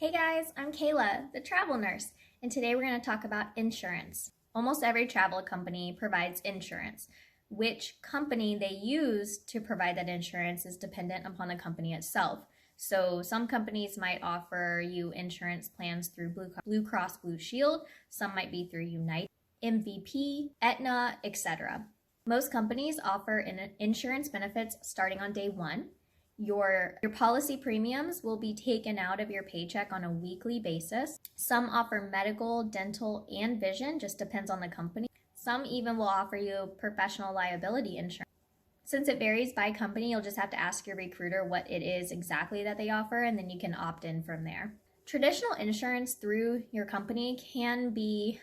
Hey guys, I'm Kayla, the travel nurse, and today we're going to talk about insurance. Almost every travel company provides insurance. Which company they use to provide that insurance is dependent upon the company itself. So some companies might offer you insurance plans through Blue Cross Blue Shield, some might be through United, MVP, Aetna, etc. Most companies offer insurance benefits starting on day one. Your policy premiums will be taken out of your paycheck on a weekly basis. Some offer medical, dental, and vision, just depends on the company. Some even will offer you professional liability insurance. Since it varies by company, you'll just have to ask your recruiter what it is exactly that they offer, and then you can opt in from there. Traditional insurance through your company can be,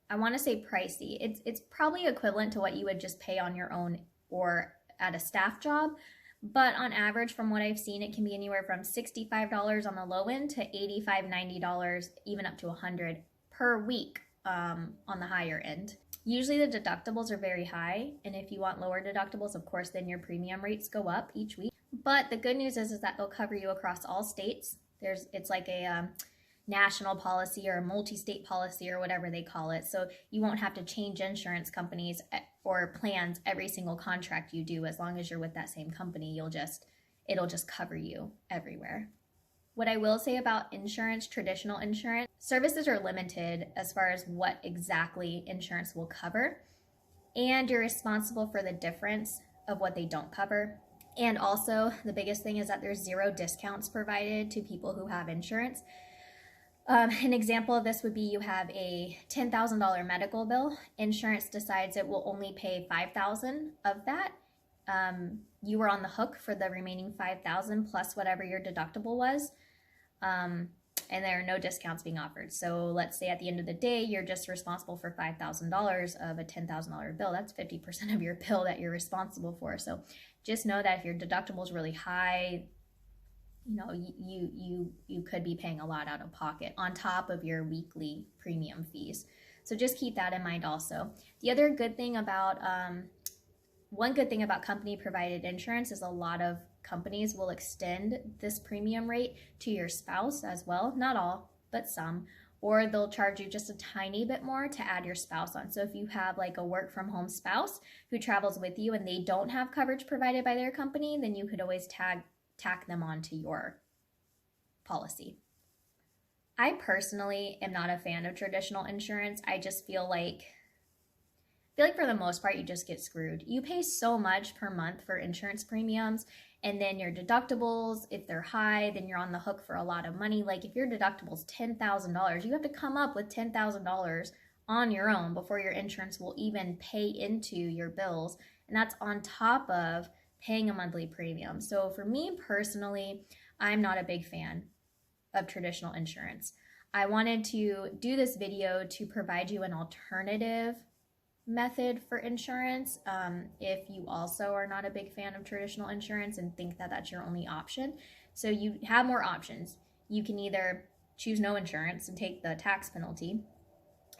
I want to say, pricey. It's probably equivalent to what you would just pay on your own or at a staff job. But on average, from what I've seen, it can be anywhere from $65 on the low end to $85, $90, even up to $100 per week on the higher end. Usually the deductibles are very high, and if you want lower deductibles, of course, then your premium rates go up each week. But the good news is that they'll cover you across all states. It's like a national policy or a multi-state policy or whatever they call it. So you won't have to change insurance companies or plans every single contract you do. As long as you're with that same company, it'll just cover you everywhere. What I will say about insurance, traditional insurance, services are limited as far as what exactly insurance will cover, and you're responsible for the difference of what they don't cover. And also, the biggest thing is that there's zero discounts provided to people who have insurance. An example of this would be you have a $10,000 medical bill. Insurance decides it will only pay $5,000 of that. You were on the hook for the remaining $5,000 plus whatever your deductible was. And there are no discounts being offered. So let's say at the end of the day, you're just responsible for $5,000 of a $10,000 bill. That's 50% of your bill that you're responsible for. So just know that if your deductible is really high, you could be paying a lot out of pocket on top of your weekly premium fees. So just keep that in mind also. The other good thing about, one good thing about company provided insurance is a lot of companies will extend this premium rate to your spouse as well. Not all, but some. Or they'll charge you just a tiny bit more to add your spouse on. So if you have like a work from home spouse who travels with you and they don't have coverage provided by their company, then you could always tack them onto your policy. I personally am not a fan of traditional insurance. I just feel like for the most part you just get screwed. You pay so much per month for insurance premiums, and then your deductibles, if they're high, then you're on the hook for a lot of money. Like if your deductible is $10,000, you have to come up with $10,000 on your own before your insurance will even pay into your bills, and that's on top of paying a monthly premium. So for me personally, I'm not a big fan of traditional insurance. I wanted to do this video to provide you an alternative method for insurance if you also are not a big fan of traditional insurance and think that that's your only option. So you have more options. You can either choose no insurance and take the tax penalty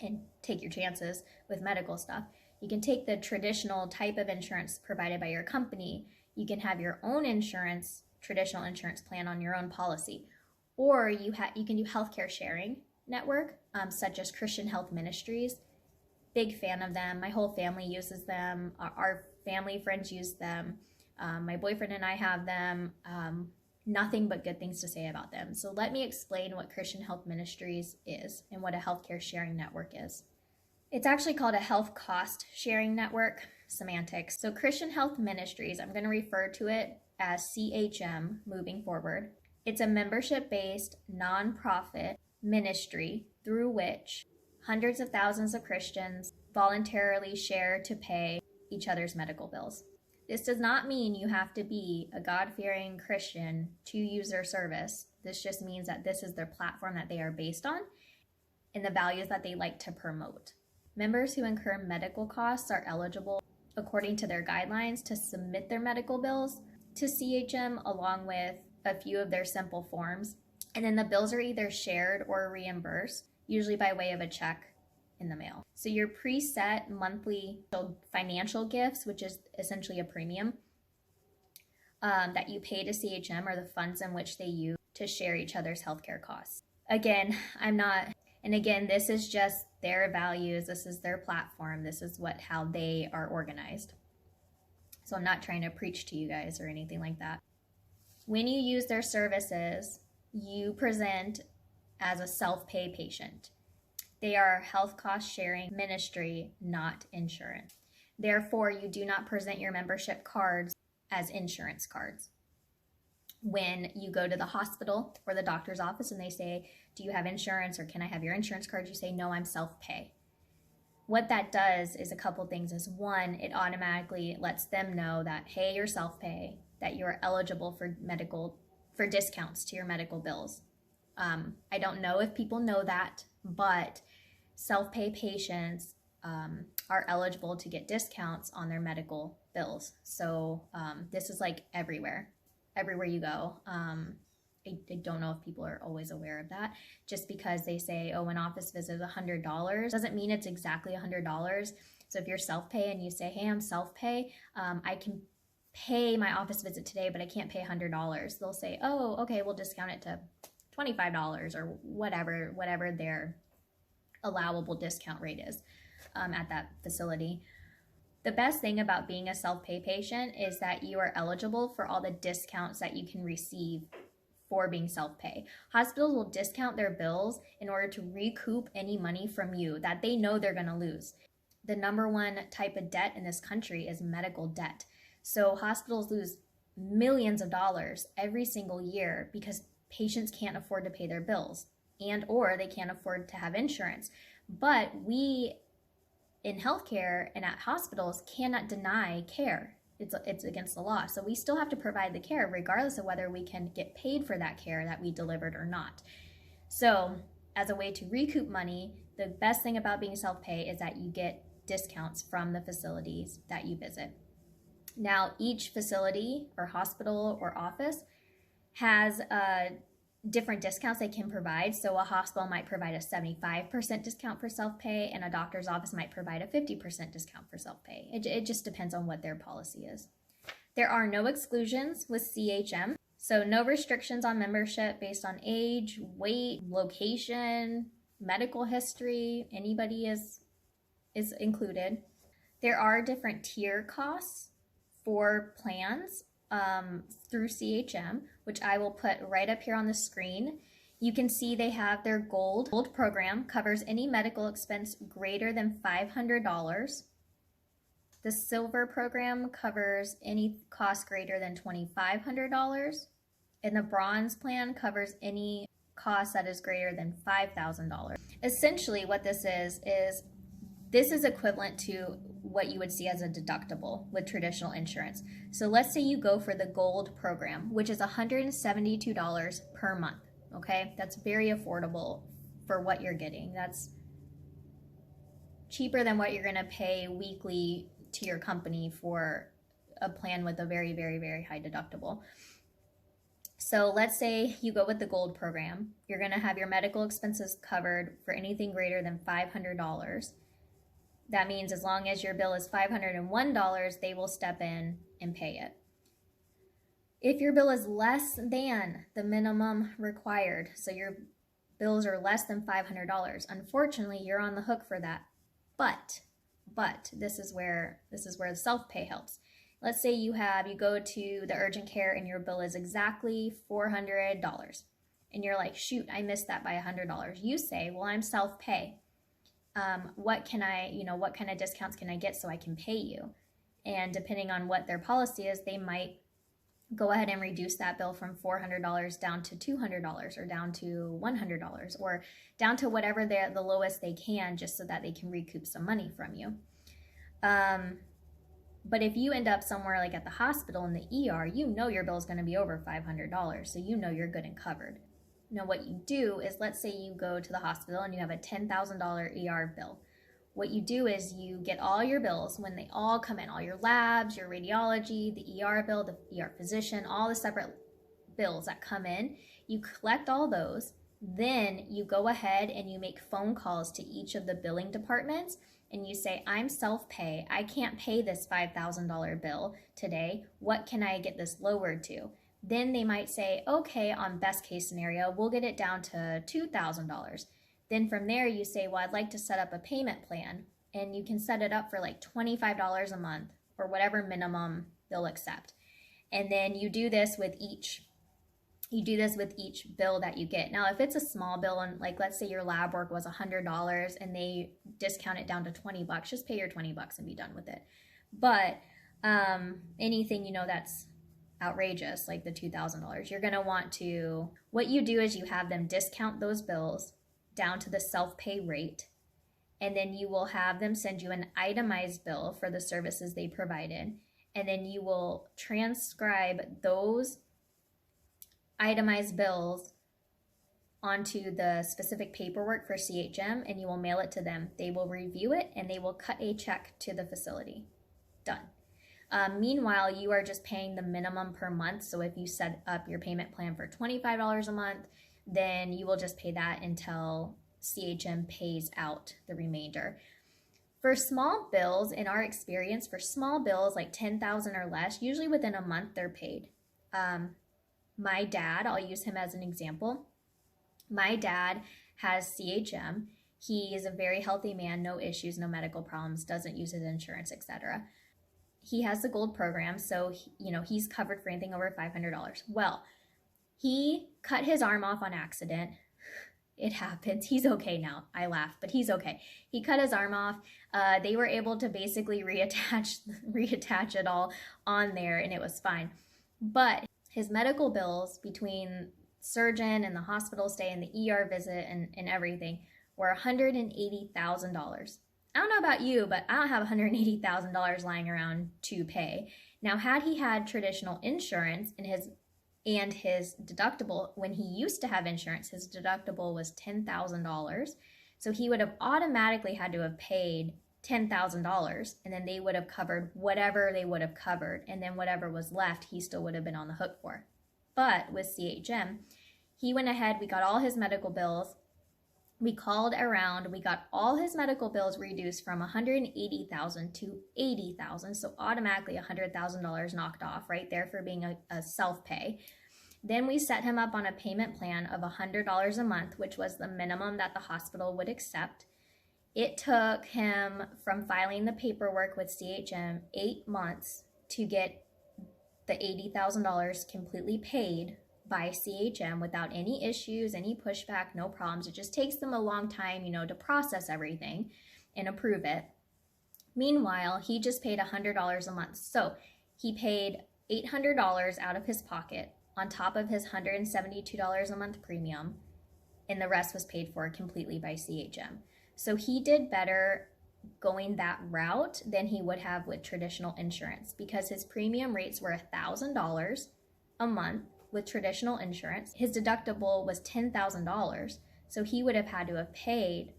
and take your chances with medical stuff. You can take the traditional type of insurance provided by your company. You can have your own insurance, traditional insurance plan on your own policy. Or you can do healthcare sharing network, such as Christian Health Ministries. Big fan of them. My whole family uses them. Our family friends use them. My boyfriend and I have them. Nothing but good things to say about them. So let me explain what Christian Health Ministries is and what a healthcare sharing network is. It's actually called a health cost sharing network. Semantics. So Christian Health Ministries, I'm going to refer to it as CHM moving forward. It's a membership-based nonprofit ministry through which hundreds of thousands of Christians voluntarily share to pay each other's medical bills. This does not mean you have to be a God-fearing Christian to use their service. This just means that this is their platform that they are based on and the values that they like to promote. Members who incur medical costs are eligible, according to their guidelines, to submit their medical bills to CHM along with a few of their simple forms. And then the bills are either shared or reimbursed, usually by way of a check in the mail. So your preset monthly financial gifts, which is essentially a premium that you pay to CHM, are the funds in which they use to share each other's healthcare costs. Again, I'm not, and again, this is just their values. This is their platform. This is how they are organized. So I'm not trying to preach to you guys or anything like that. When you use their services, you present as a self-pay patient. They are health cost sharing ministry, not insurance. Therefore, you do not present your membership cards as insurance cards. When you go to the hospital or the doctor's office and they say, do you have insurance or can I have your insurance card? You say, no, I'm self-pay. What that does is a couple things. Is one, it automatically lets them know that, hey, you're self-pay, that you're eligible for discounts to your medical bills. I don't know if people know that, but self-pay patients are eligible to get discounts on their medical bills. So this is like everywhere you go. I don't know if people are always aware of that. Just because they say, oh, an office visit is $100 doesn't mean it's exactly $100. So if you're self-pay and you say, hey, I'm self-pay, I can pay my office visit today, but I can't pay $100. They'll say, oh, okay, we'll discount it to $25 or whatever their allowable discount rate is at that facility. The best thing about being a self-pay patient is that you are eligible for all the discounts that you can receive for being self-pay. Hospitals will discount their bills in order to recoup any money from you that they know they're going to lose. The number one type of debt in this country is medical debt. So hospitals lose millions of dollars every single year because patients can't afford to pay their bills or they can't afford to have insurance. But we in healthcare and at hospitals cannot deny care. It's against the law. So we still have to provide the care regardless of whether we can get paid for that care that we delivered or not. So as a way to recoup money, the best thing about being self-pay is that you get discounts from the facilities that you visit. Now, each facility or hospital or office has different discounts they can provide. So a hospital might provide a 75% discount for self-pay and a doctor's office might provide a 50% discount for self-pay. It just depends on what their policy is. There are no exclusions with CHM. So no restrictions on membership based on age, weight, location, medical history. Anybody is included. There are different tier costs for plans through CHM, which I will put right up here on the screen. You can see they have their gold program, covers any medical expense greater than $500. The silver program covers any cost greater than $2,500. And the bronze plan covers any cost that is greater than $5,000. Essentially what this is this is equivalent to what you would see as a deductible with traditional insurance. So let's say you go for the gold program, which is $172 per month, okay? That's very affordable for what you're getting. That's cheaper than what you're gonna pay weekly to your company for a plan with a very, very, very high deductible. So let's say you go with the gold program. You're gonna have your medical expenses covered for anything greater than $500. That means as long as your bill is $501, they will step in and pay it. If your bill is less than the minimum required, so your bills are less than $500, unfortunately, you're on the hook for that. But this is where the self-pay helps. Let's say you go to the urgent care and your bill is exactly $400. And you're like, shoot, I missed that by $100. You say, well, I'm self-pay. What kind of discounts can I get so I can pay you? And depending on what their policy is, they might go ahead and reduce that bill from $400 down to $200 or down to $100 or down to whatever the lowest they can, just so that they can recoup some money from you. But if you end up somewhere like at the hospital in the ER, you know your bill is going to be over $500, so you know you're good and covered. Now what you do is, let's say you go to the hospital and you have a $10,000 ER bill. What you do is you get all your bills when they all come in, all your labs, your radiology, the ER bill, the ER physician, all the separate bills that come in. You collect all those, then you go ahead and you make phone calls to each of the billing departments and you say, I'm self-pay. I can't pay this $5,000 bill today. What can I get this lowered to? Then they might say, okay, on best case scenario, we'll get it down to $2,000. Then from there, you say, well, I'd like to set up a payment plan, and you can set it up for like $25 a month or whatever minimum they'll accept. And then you do this with each bill that you get. Now, if it's a small bill, and like let's say your lab work was $100 and they discount it down to $20, just pay your $20 and be done with it. But anything that's outrageous, like the $2,000, you're gonna want to, what you do is you have them discount those bills down to the self-pay rate, and then you will have them send you an itemized bill for the services they provided, and then you will transcribe those itemized bills onto the specific paperwork for CHM, and you will mail it to them. They will review it and they will cut a check to the facility. Done. Meanwhile, you are just paying the minimum per month. So if you set up your payment plan for $25 a month, then you will just pay that until CHM pays out the remainder. For small bills, in our experience, for small bills like $10,000 or less, usually within a month they're paid. My dad, I'll use him as an example. My dad has CHM. He is a very healthy man, no issues, no medical problems, doesn't use his insurance, etc. He has the gold program, so he's covered for anything over $500. Well, he cut his arm off on accident. It happens. He's okay now. I laugh, but he's okay. He cut his arm off. They were able to basically reattach it all on there, and it was fine. But his medical bills between surgeon and the hospital stay and the ER visit and everything were $180,000. I don't know about you, but I don't have $180,000 lying around to pay. Now, had he had traditional insurance and his deductible, when he used to have insurance, his deductible was $10,000. So he would have automatically had to have paid $10,000, and then they would have covered whatever they would have covered, and then whatever was left, he still would have been on the hook for. But with CHM, he went ahead, we got all his medical bills, we called around, we got all his medical bills reduced from $180,000 to $80,000, so automatically $100,000 knocked off right there for being a self-pay. Then we set him up on a payment plan of $100 a month, which was the minimum that the hospital would accept. It took him, from filing the paperwork with CHM, 8 months to get the $80,000 completely paid by CHM without any issues, any pushback, no problems. It just takes them a long time, to process everything and approve it. Meanwhile, he just paid $100 a month. So he paid $800 out of his pocket on top of his $172 a month premium, and the rest was paid for completely by CHM. So he did better going that route than he would have with traditional insurance, because his premium rates were $1,000 a month with traditional insurance. His deductible was $10,000, so he would have had to have paid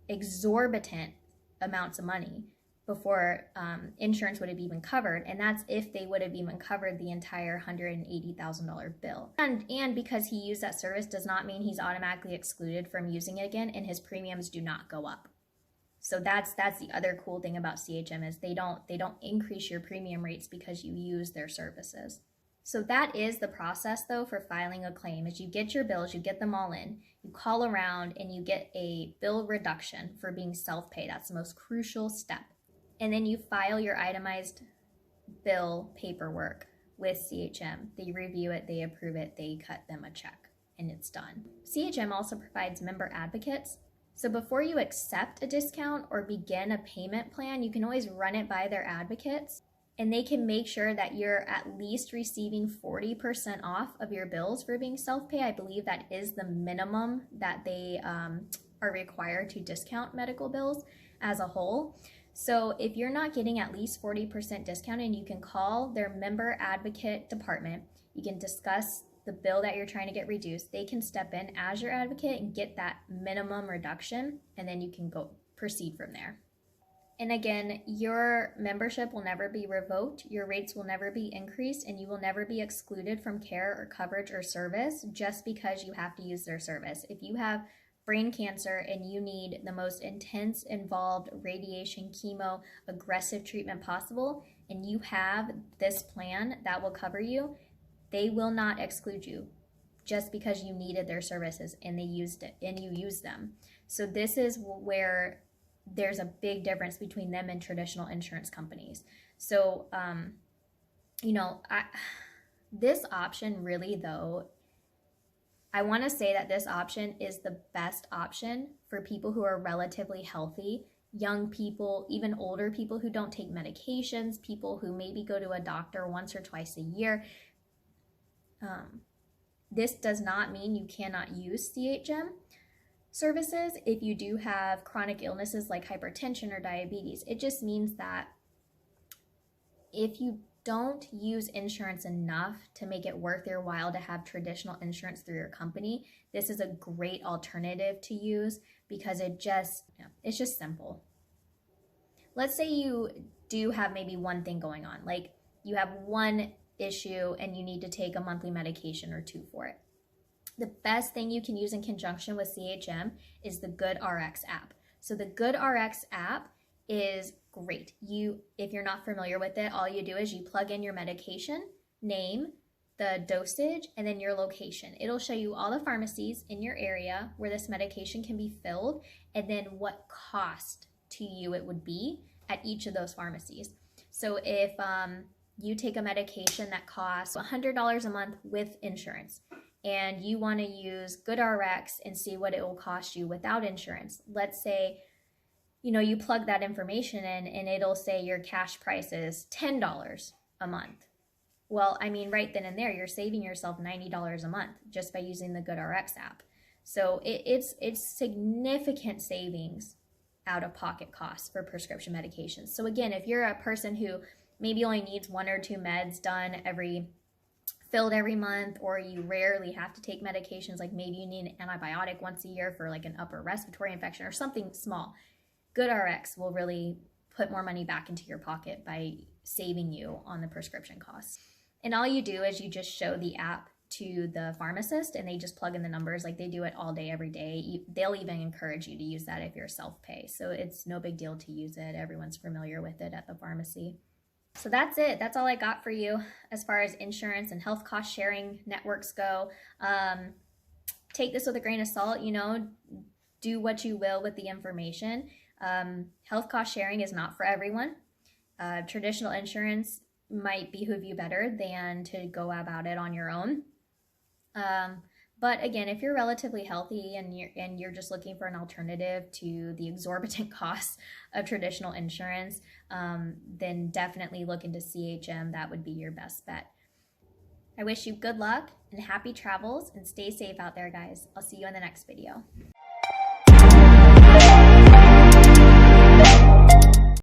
exorbitant amounts of money before insurance would have even covered, and that's if they would have even covered the entire $180,000 bill. And because he used that service does not mean he's automatically excluded from using it again, and his premiums do not go up. So that's the other cool thing about CHM, is they don't increase your premium rates because you use their services. So that is the process, though, for filing a claim. Is you get your bills, you get them all in, you call around, and you get a bill reduction for being self-pay. That's the most crucial step. And then you file your itemized bill paperwork with CHM. They review it, they approve it, they cut them a check, and it's done. CHM also provides member advocates. So before you accept a discount or begin a payment plan, you can always run it by their advocates, and they can make sure that you're at least receiving 40% off of your bills for being self-pay. I believe that is the minimum that they are required to discount medical bills as a whole. So if you're not getting at least 40% discount, and you can call their member advocate department, you can discuss the bill that you're trying to get reduced. They can step in as your advocate and get that minimum reduction, and then you can go proceed from there. And again, your membership will never be revoked, your rates will never be increased, and you will never be excluded from care or coverage or service just because you have to use their service. If you have brain cancer and you need the most intense, involved radiation, chemo, aggressive treatment possible, and you have this plan that will cover you, They will not exclude you just because you needed their services and they used it and you used them. So this is where there's a big difference between them and traditional insurance companies. So, this option really, though, I want to say that this option is the best option for people who are relatively healthy, young people, even older people who don't take medications, people who maybe go to a doctor once or twice a year. This does not mean you cannot use CHM services if you do have chronic illnesses like hypertension or diabetes. It just means that if you don't use insurance enough to make it worth your while to have traditional insurance through your company, this is a great alternative to use because it's just simple. Let's say you do have maybe one thing going on, like you have one issue and you need to take a monthly medication or two for it. The best thing you can use in conjunction with CHM is the GoodRx app. So the GoodRx app is great. If you're not familiar with it, all you do is you plug in your medication name, the dosage, and then your location. It'll show you all the pharmacies in your area where this medication can be filled, and then what cost to you it would be at each of those pharmacies. So if you take a medication that costs $100 a month with insurance, and you want to use GoodRx and see what it will cost you without insurance, let's say you plug that information in and it'll say your cash price is $10 a month. Well, right then and there, you're saving yourself $90 a month just by using the GoodRx app. So it's significant savings out of pocket costs for prescription medications. So again, if you're a person who maybe only needs one or two meds filled every month, or you rarely have to take medications, like maybe you need an antibiotic once a year for like an upper respiratory infection or something small, GoodRx will really put more money back into your pocket by saving you on the prescription costs. And all you do is you just show the app to the pharmacist and they just plug in the numbers. Like they do it all day, every day. They'll even encourage you to use that if you're self-pay. So it's no big deal to use it. Everyone's familiar with it at the pharmacy. So that's it. That's all I got for you as far as insurance and health cost sharing networks go. Take this with a grain of salt, do what you will with the information. Health cost sharing is not for everyone. Traditional insurance might behoove you better than to go about it on your own. But again, if you're relatively healthy and you're just looking for an alternative to the exorbitant costs of traditional insurance, then definitely look into CHM. That would be your best bet. I wish you good luck and happy travels, and stay safe out there, guys. I'll see you in the next video.